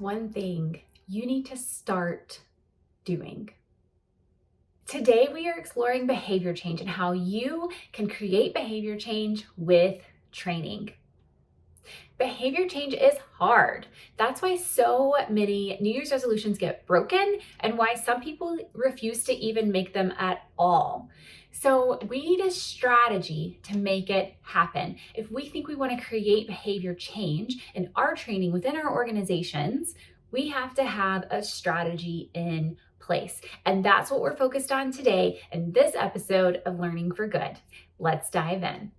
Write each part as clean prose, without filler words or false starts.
one thing you need to start doing. Today, we are exploring behavior change and how you can create behavior change with training. Behavior change is hard. That's why so many New Year's resolutions get broken and why some people refuse to even make them at all. So we need a strategy to make it happen. If we think we want to create behavior change in our training within our organizations, we have to have a strategy in place. And that's what we're focused on today in this episode of Learning for Good. Let's dive in.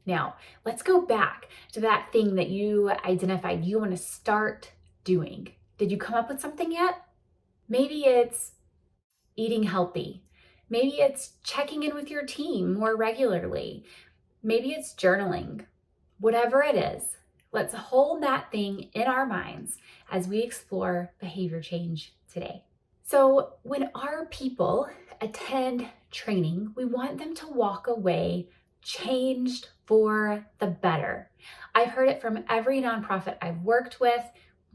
Now, let's go back to that thing that you identified you want to start doing. Did you come up with something yet? Maybe it's eating healthy. Maybe it's checking in with your team more regularly. Maybe it's journaling. Whatever it is, let's hold that thing in our minds as we explore behavior change today. So when our people attend training, we want them to walk away changed for the better. I've heard it from every nonprofit I've worked with.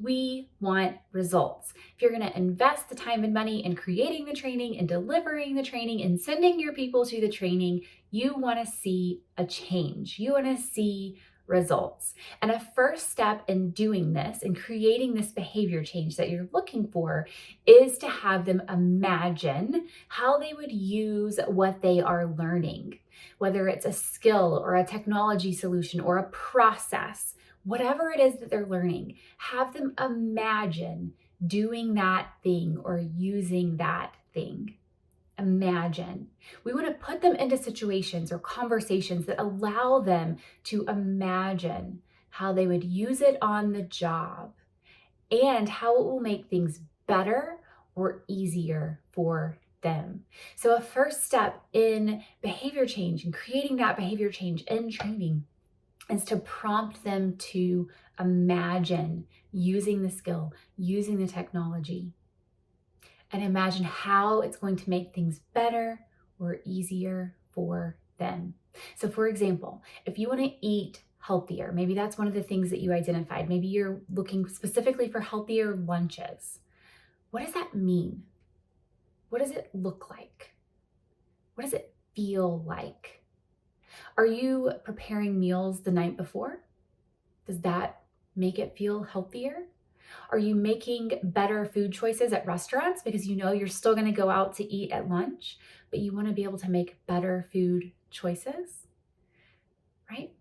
We want results. If you're going to invest the time and money in creating the training and delivering the training and sending your people to the training, you want to see a change. You want to see results. And a first step in doing this and creating this behavior change that you're looking for is to have them imagine how they would use what they are learning, whether it's a skill or a technology solution or a process. Whatever it is that they're learning, have them imagine doing that thing or using that thing. Imagine. We want to put them into situations or conversations that allow them to imagine how they would use it on the job and how it will make things better or easier for them. So a first step in behavior change and creating that behavior change in training is to prompt them to imagine using the skill, using the technology, and imagine how it's going to make things better or easier for them. So for example, if you want to eat healthier, maybe that's one of the things that you identified. Maybe you're looking specifically for healthier lunches. What does that mean? What does it look like? What does it feel like? Are you preparing meals the night before? Does that make it feel healthier? Are you making better food choices at restaurants because you know you're still going to go out to eat at lunch, but you want to be able to make better food choices? Right?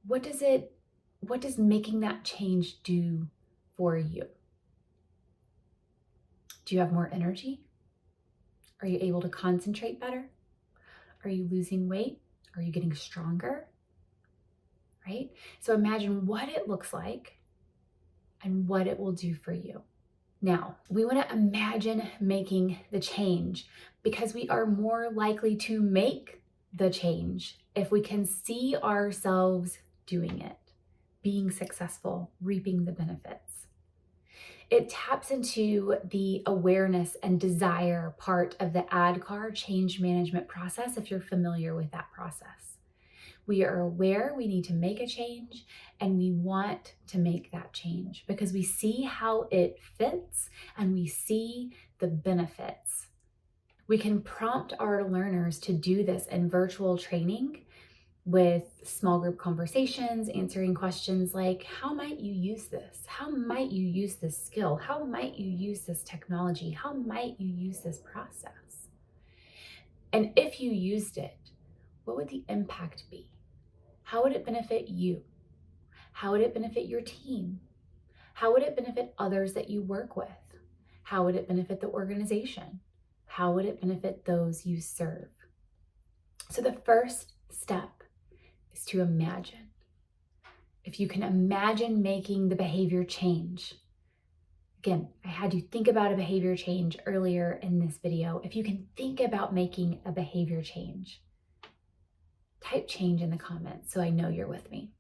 What does making that change do for you? Do you have more energy? Are you able to concentrate better? Are you losing weight? Are you getting stronger? Right? So imagine what it looks like and what it will do for you. Now, we want to imagine making the change because we are more likely to make the change if we can see ourselves doing it, being successful, reaping the benefits. It taps into the awareness and desire part of the ADKAR change management process if you're familiar with that process. We are aware we need to make a change and we want to make that change because we see how it fits and we see the benefits. We can prompt our learners to do this in virtual training with small group conversations, answering questions like, how might you use this? How might you use this skill? How might you use this technology? How might you use this process? And if you used it, what would the impact be? How would it benefit you? How would it benefit your team? How would it benefit others that you work with? How would it benefit the organization? How would it benefit those you serve? So the first step is to imagine. If you can imagine making the behavior change, again, I had you think about a behavior change earlier in this video. If you can think about making a behavior change, type change in the comments so I know you're with me.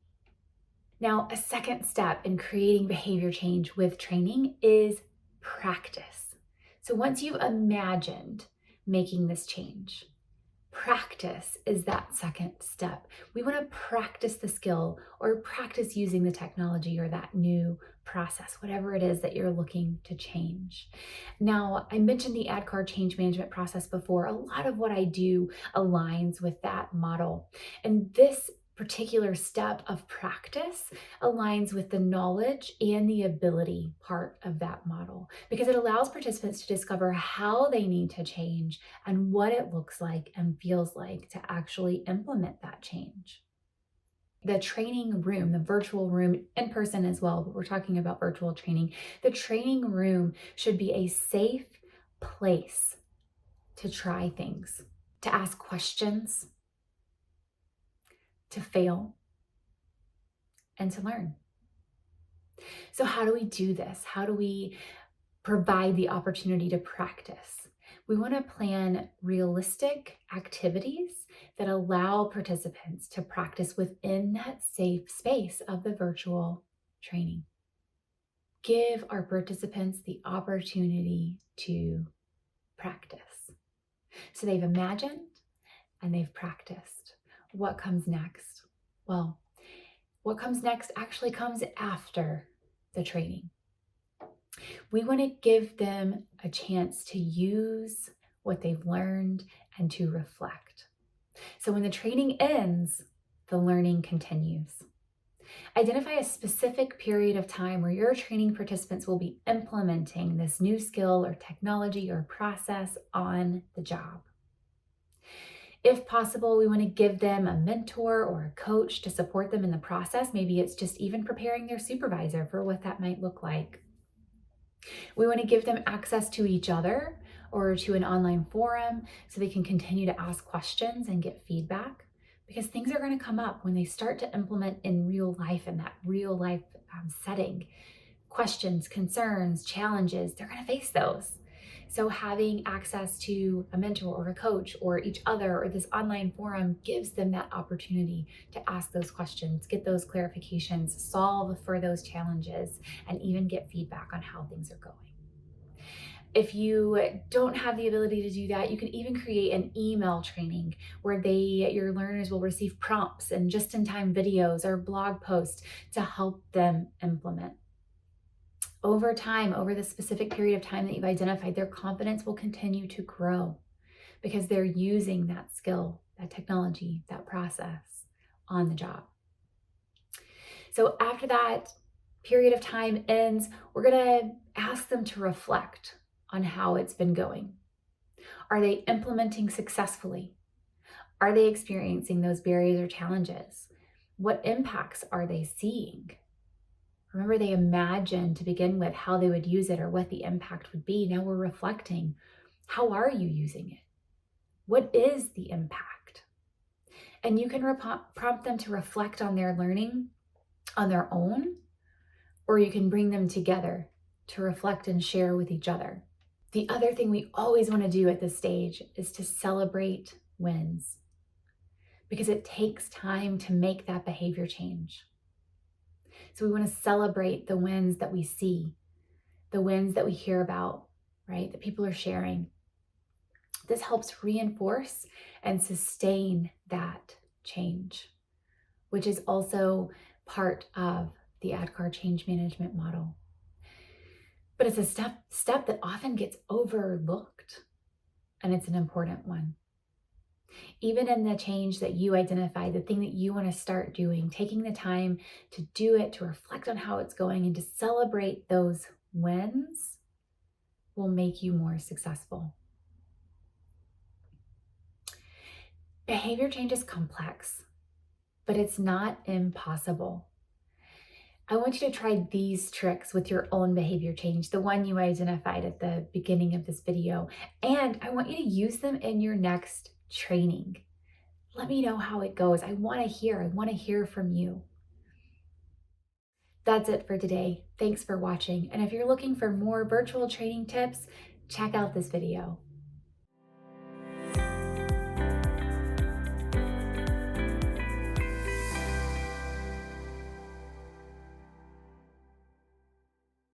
Now, a second step in creating behavior change with training is practice. So once you've imagined making this change, practice is that second step. We want to practice the skill or practice using the technology or that new process, whatever it is that you're looking to change. Now, I mentioned the ad card change management process before. A lot of what I do aligns with that model. And this particular step of practice aligns with the knowledge and the ability part of that model because it allows participants to discover how they need to change and what it looks like and feels like to actually implement that change. The training room, the virtual room, in person as well, but we're talking about virtual training. The training room should be a safe place to try things, to ask questions, to fail, and to learn. So how do we do this? How do we provide the opportunity to practice? We want to plan realistic activities that allow participants to practice within that safe space of the virtual training. Give our participants the opportunity to practice. So they've imagined and they've practiced. What comes next? Well, what comes next actually comes after the training. We want to give them a chance to use what they've learned and to reflect. So when the training ends, the learning continues. Identify a specific period of time where your training participants will be implementing this new skill or technology or process on the job. If possible, we want to give them a mentor or a coach to support them in the process. Maybe it's just even preparing their supervisor for what that might look like. We want to give them access to each other or to an online forum so they can continue to ask questions and get feedback, because things are going to come up when they start to implement in real life, in that real life setting. Questions, concerns, challenges, they're going to face those. So having access to a mentor or a coach or each other or this online forum gives them that opportunity to ask those questions, get those clarifications, solve for those challenges, and even get feedback on how things are going. If you don't have the ability to do that, you can even create an email training where your learners will receive prompts and just-in-time videos or blog posts to help them implement. Over time, over the specific period of time that you've identified, their confidence will continue to grow because they're using that skill, that technology, that process on the job. So after that period of time ends, we're going to ask them to reflect on how it's been going. Are they implementing successfully? Are they experiencing those barriers or challenges? What impacts are they seeing? Remember, they imagined to begin with how they would use it or what the impact would be. Now we're reflecting. How are you using it? What is the impact? And you can prompt them to reflect on their learning on their own, or you can bring them together to reflect and share with each other. The other thing we always want to do at this stage is to celebrate wins, because it takes time to make that behavior change. So we want to celebrate the wins that we see, the wins that we hear about, right? That people are sharing. This helps reinforce and sustain that change, which is also part of the ad card change management model. But it's a step that often gets overlooked, and it's an important one. Even in the change that you identify, the thing that you want to start doing, taking the time to do it, to reflect on how it's going, and to celebrate those wins will make you more successful. Behavior change is complex, but it's not impossible. I want you to try these tricks with your own behavior change, the one you identified at the beginning of this video, and I want you to use them in your next training. Let me know how it goes. I want to hear from you. That's it for today. Thanks for watching. And if you're looking for more virtual training tips, check out this video.